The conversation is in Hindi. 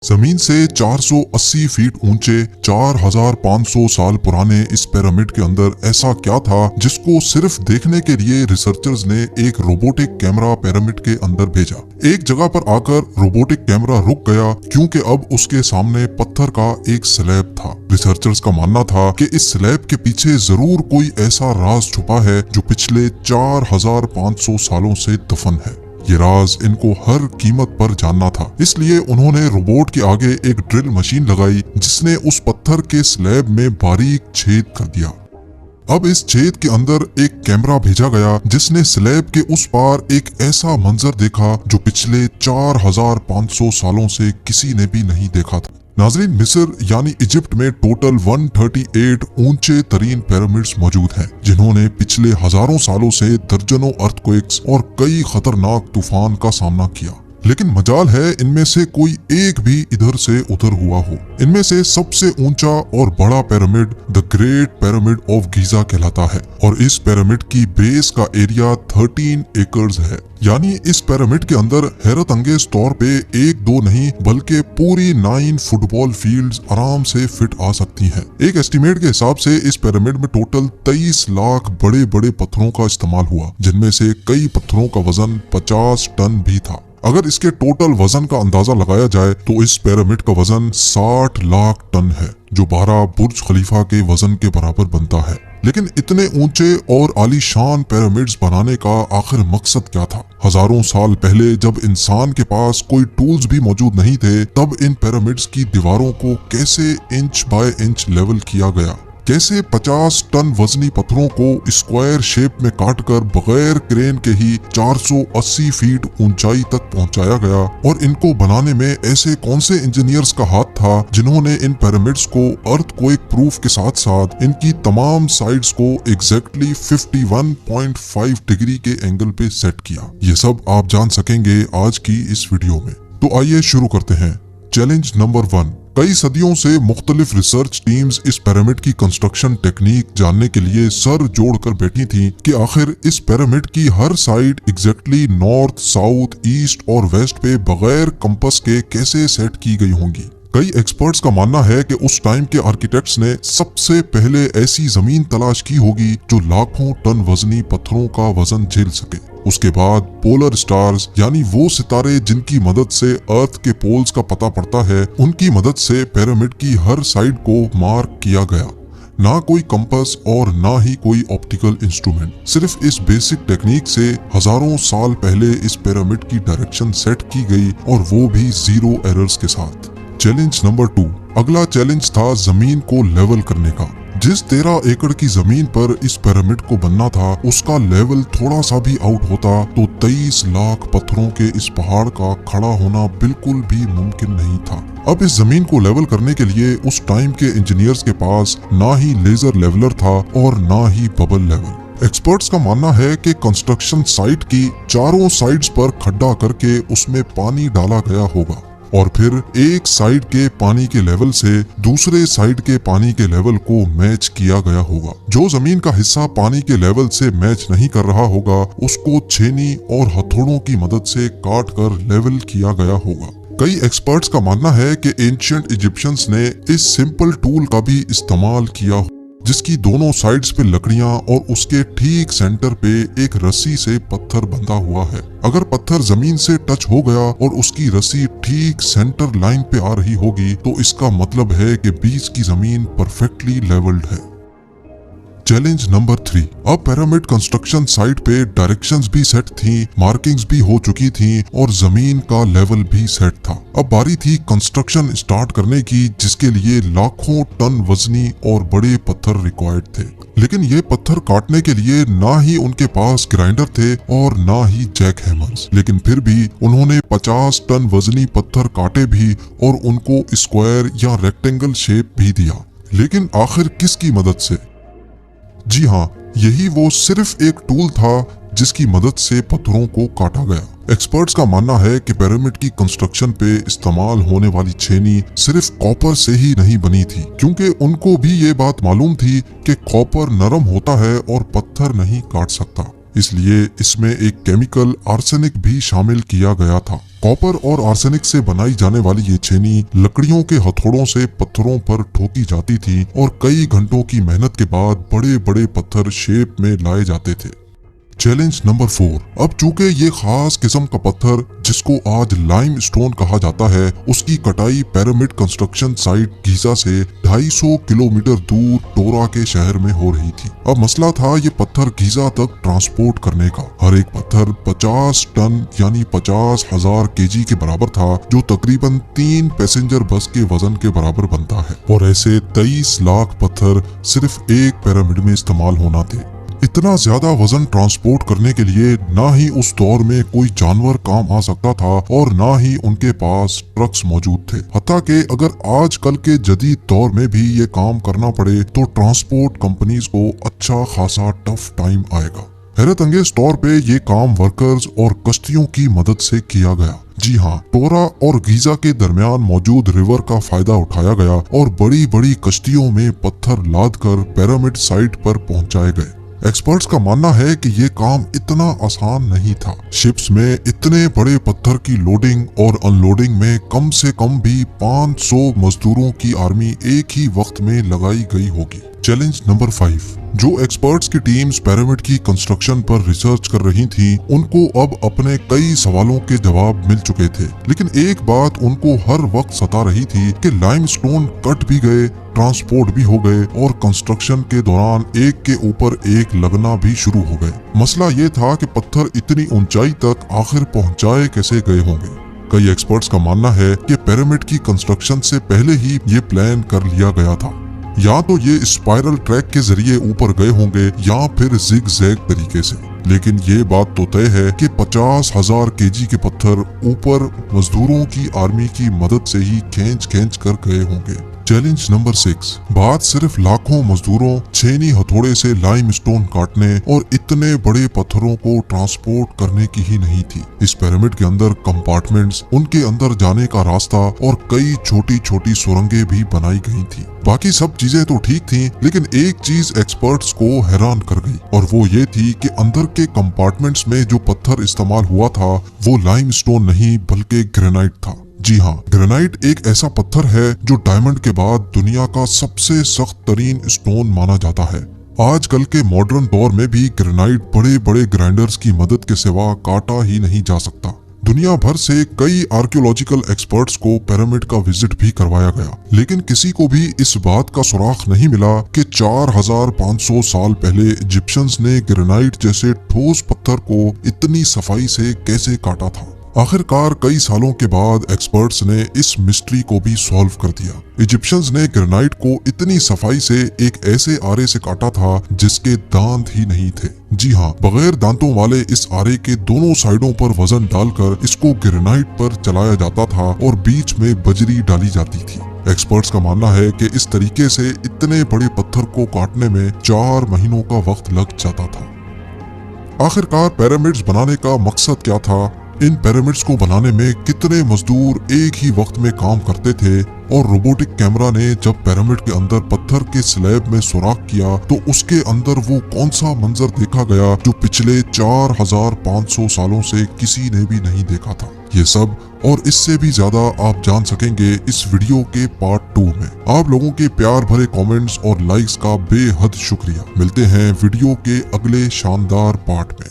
जमीन से 480 फीट ऊंचे 4500 साल पुराने इस पिरामिड के अंदर ऐसा क्या था जिसको सिर्फ देखने के लिए रिसर्चर्स ने एक रोबोटिक कैमरा पिरामिड के अंदर भेजा। एक जगह पर आकर रोबोटिक कैमरा रुक गया क्योंकि अब उसके सामने पत्थर का एक स्लैब था। रिसर्चर्स का मानना था कि इस स्लैब के पीछे जरूर कोई ऐसा राज छुपा है जो पिछले 4500 सालों से दफन है। ये राज इनको हर कीमत पर जानना था, इसलिए उन्होंने रोबोट के आगे एक ड्रिल मशीन लगाई जिसने उस पत्थर के स्लैब में बारीक छेद कर दिया। अब इस छेद के अंदर एक कैमरा भेजा गया जिसने स्लैब के उस पार एक ऐसा मंजर देखा जो पिछले 4500 सालों से किसी ने भी नहीं देखा था। नाजरीन, मिस्र यानी इजिप्ट में टोटल 138 ऊंचे तरीन पिरामिड्स मौजूद हैं जिन्होंने पिछले हजारों सालों से दर्जनों अर्थक्वेक्स और कई खतरनाक तूफान का सामना किया। लेकिन मजाल है इनमें से कोई एक भी इधर से उधर हुआ हो। इनमें से सबसे ऊंचा और बड़ा pyramid the great pyramid of Giza कहलाता है और इस पिरामिड की बेस का एरिया 13 एकर्स है। यानी इस पिरामिड के अंदर हैरत अंगेज तौर पे एक दो नहीं बल्कि पूरी 9 फुटबॉल फील्ड्स आराम से फिट आ सकती हैं। एक एस्टिमेट के हिसाब से इस पिरामिड में टोटल 23 लाख बड़े बड़े पत्थरों का इस्तेमाल हुआ, जिनमें से कई पत्थरों का वजन 50 टन भी था। अगर इसके टोटल वजन का अंदाजा लगाया जाए तो इस पिरामिड का वजन 60 लाख टन है, जो 12 बुर्ज खलीफा के वजन के बराबर बनता है। लेकिन इतने ऊंचे और आलीशान पिरामिड्स बनाने का आखिर मकसद क्या था? हजारों साल पहले जब इंसान के पास कोई टूल्स भी मौजूद नहीं थे, तब इन पिरामिड्स की दीवारों को कैसे इंच बाय इंच लेवल किया गया? कैसे 50 टन वजनी पत्थरों को स्क्वायर शेप में काटकर बगैर क्रेन के ही 480 फीट ऊंचाई तक पहुंचाया गया? और इनको बनाने में ऐसे कौन से इंजीनियर्स का हाथ था जिन्होंने इन पिरामिड्स को अर्थक्वेक प्रूफ के साथ साथ इनकी तमाम साइड्स को एग्जैक्टली 51.5 डिग्री के एंगल पे सेट किया? ये सब आप जान सकेंगे आज की इस वीडियो में। तो आइए शुरू करते हैं। Challenge number 1। कई सदियों से मुख्तलिफ रिसर्च टीम्स इस पिरामिड की कंस्ट्रक्शन टेक्निक जानने के लिए सर जोड़कर बैठी थी कि आखिर इस पिरामिड की हर side exactly north, south, east और वेस्ट पे बगैर कंपास के कैसे सेट की गई होंगी। कई एक्सपर्ट्स का मानना है कि उस टाइम के आर्किटेक्ट्स ने सबसे पहले ऐसी जमीन तलाश की होगी जो लाखों टन वजनी पत्थरों का वजन झेल सके। उसके बाद पोलर स्टार्स यानी वो सितारे जिनकी मदद से अर्थ के पोल्स का पता पड़ता है, उनकी मदद से पिरामिड की हर साइड को मार्क किया गया। ना कोई कंपास और ना ही कोई ऑप्टिकल इंस्ट्रूमेंट। सिर्फ इस बेसिक टेक्निक से हजारों साल पहले इस पिरामिड की डायरेक्शन सेट की गई और वो भी 0 एरर्स के साथ। Challenge number 2। अगला चैलेंज था जमीन को लेवल करने का। जिस 13 एकड़ की जमीन पर इस पिरामिड को बनना था, उसका लेवल थोड़ा सा भी आउट होता तो 23 लाख पत्थरों के इस पहाड़ का खड़ा होना बिल्कुल भी मुमकिन नहीं था। अब इस जमीन को लेवल करने के लिए उस टाइम के इंजीनियर्स के पास ना ही लेजर लेवलर था और ना ही बबल लेवल। एक्सपर्ट्स का मानना है कि कंस्ट्रक्शन साइट की चारों साइड्स पर खड्डा करके उसमें पानी डाला गया होगा और फिर एक साइड के पानी के लेवल से दूसरे साइड के पानी के लेवल को मैच किया गया होगा। जो जमीन का हिस्सा पानी के लेवल से मैच नहीं कर रहा होगा, उसको छेनी और हथौड़ों की मदद से काट कर लेवल किया गया होगा। कई एक्सपर्ट्स का मानना है कि एंशिएंट इजिप्शियंस ने इस सिंपल टूल का भी इस्तेमाल किया, जिसकी दोनों साइड्स पे लकड़ियां और उसके ठीक सेंटर पे एक रस्सी से पत्थर बंधा हुआ है। अगर पत्थर जमीन से टच हो गया और उसकी रस्सी ठीक सेंटर लाइन पे आ रही होगी तो इसका मतलब है कि बीच की जमीन परफेक्टली लेवल्ड है। Challenge number 3। अब पिरामिड कंस्ट्रक्शन साइट पे डायरेक्शंस भी सेट थी, मार्किंग्स भी हो चुकी थी और जमीन का लेवल भी सेट था। अब बारी थी कंस्ट्रक्शन स्टार्ट करने की, जिसके लिए लाखों टन वजनी और बड़े पत्थर रिक्वायर्ड थे। लेकिन ये पत्थर काटने के लिए ना ही उनके पास ग्राइंडर थे और ना ही जैक हैमर्स। लेकिन फिर भी उन्होंने 50 टन वजनी पत्थर काटे भी और उनको स्क्वायर या रेक्टेंगल शेप भी दिया। लेकिन आखिर किसकी मदद से? जी हाँ, यही वो सिर्फ एक टूल था जिसकी मदद से पत्थरों को काटा गया। एक्सपर्ट्स का मानना है कि पिरामिड की कंस्ट्रक्शन पे इस्तेमाल होने वाली छेनी सिर्फ कॉपर से ही नहीं बनी थी, क्योंकि उनको भी ये बात मालूम थी कि कॉपर नरम होता है और पत्थर नहीं काट सकता। इसलिए इसमें एक केमिकल आर्सेनिक भी शामिल किया गया था। कॉपर और आर्सेनिक से बनाई जाने वाली ये छेनी लकड़ियों के हथौड़ों से पत्थरों पर ठोकी जाती थी और कई घंटों की मेहनत के बाद बड़े बड़े पत्थर शेप में लाए जाते थे। Challenge number 4। अब चूंकि ये खास किस्म का पत्थर जिसको आज लाइम स्टोन कहा जाता है, उसकी कटाई पिरामिड कंस्ट्रक्शन साइट गीजा से 250 किलोमीटर दूर टोरा के शहर में हो रही थी। अब मसला था ये पत्थर गीजा तक ट्रांसपोर्ट करने का। हर एक पत्थर 50 टन यानी 50,000 केजी के बराबर था, जो तकरीबन 3 पैसेंजर बस के वजन के बराबर बनता है। और ऐसे 23 लाख पत्थर सिर्फ एक पिरामिड में इस्तेमाल होना थे। इतना ज्यादा वजन ट्रांसपोर्ट करने के लिए ना ही उस दौर में कोई जानवर काम आ सकता था और ना ही उनके पास ट्रक्स मौजूद थे। हत्ता कि अगर आजकल के जदीद दौर में भी ये काम करना पड़े तो ट्रांसपोर्ट कंपनीज को अच्छा खासा टफ टाइम आएगा। हैरत अंगेज तौर पे ये काम वर्कर्स और कश्तियों की मदद से किया गया। जी हाँ, टोरा और गीजा के दरमियान मौजूद रिवर का फायदा उठाया गया और बड़ी बड़ी कश्तियों में पत्थर लाद कर पिरामिड साइट पर पहुंचाए गए। एक्सपर्ट्स का मानना है कि ये काम इतना आसान नहीं था। शिप्स में इतने बड़े पत्थर की लोडिंग और अनलोडिंग में कम से कम भी 500 मजदूरों की आर्मी एक ही वक्त में लगाई गई होगी। Challenge number 5। जो एक्सपर्ट्स की टीम्स पिरामिड की कंस्ट्रक्शन पर रिसर्च कर रही थी, उनको अब अपने कई सवालों के जवाब मिल चुके थे, लेकिन एक बात उनको हर वक्त सता रही थी कि लाइमस्टोन कट भी गए, ट्रांसपोर्ट भी हो गए और कंस्ट्रक्शन के दौरान एक के ऊपर एक लगना भी शुरू हो गए। मसला ये था कि पत्थर इतनी ऊंचाई तक आखिर पहुंचाए कैसे गए होंगे। कई एक्सपर्ट्स का मानना है कि पिरामिड की कंस्ट्रक्शन से पहले ही ये प्लान कर लिया गया था। या तो ये स्पाइरल ट्रैक के जरिए ऊपर गए होंगे या फिर जिग जैग तरीके से, लेकिन ये बात तो तय है कि 50,000 केजी के पत्थर ऊपर मजदूरों की आर्मी की मदद से ही खींच कर गए होंगे। Challenge number 6। बात सिर्फ लाखों मजदूरों छेनी हथौड़े से लाइमस्टोन काटने और इतने बड़े पत्थरों को ट्रांसपोर्ट करने की ही नहीं थी। इस पिरामिड के अंदर कंपार्टमेंट्स, उनके अंदर जाने का रास्ता और कई छोटी छोटी सुरंगें भी बनाई गई थी। बाकी सब चीजें तो ठीक थी, लेकिन एक चीज एक्सपर्ट्स को हैरान कर गई और वो ये थी कि अंदर के कंपार्टमेंट्स में जो पत्थर इस्तेमाल हुआ था वो लाइमस्टोन नहीं बल्कि ग्रेनाइट था। जी हाँ, ग्रेनाइट एक ऐसा पत्थर है जो डायमंड के बाद दुनिया का सबसे सख्त तरीन स्टोन माना जाता है। आजकल के मॉडर्न दौर में भी ग्रेनाइट बड़े बड़े ग्राइंडर्स की मदद के सिवा काटा ही नहीं जा सकता। दुनिया भर से कई आर्कियोलॉजिकल एक्सपर्ट्स को पिरामिड का विजिट भी करवाया गया, लेकिन किसी को भी इस बात का सुराग नहीं मिला कि 4500 साल पहले इजिप्शियंस ने ग्रेनाइट जैसे ठोस पत्थर को इतनी सफाई से कैसे काटा था। आखिरकार कई सालों के बाद एक्सपर्ट्स ने इस मिस्ट्री को भी सॉल्व कर दिया। इजिप्शियंस ने ग्रेनाइट को इतनी सफाई से एक ऐसे आरे से काटा था जिसके दांत ही नहीं थे। जी हाँ, बगैर दांतों वाले इस आरे के दोनों साइडों पर वजन डालकर इसको ग्रेनाइट पर चलाया जाता था और बीच में बजरी डाली जाती थी। एक्सपर्ट्स का मानना है कि इस तरीके से इतने बड़े पत्थर को काटने में 4 महीनों का वक्त लग जाता था। आखिरकार पिरामिड्स बनाने का मकसद क्या था? इन पिरामिड्स को बनाने में कितने मजदूर एक ही वक्त में काम करते थे? और रोबोटिक कैमरा ने जब पिरामिड के अंदर पत्थर के स्लैब में सुराख किया तो उसके अंदर वो कौन सा मंजर देखा गया जो पिछले 4500 सालों से किसी ने भी नहीं देखा था? ये सब और इससे भी ज्यादा आप जान सकेंगे इस वीडियो के पार्ट 2 में। आप लोगों के प्यार भरे कमेंट्स और लाइक्स का बेहद शुक्रिया। मिलते हैं वीडियो के अगले शानदार पार्ट में।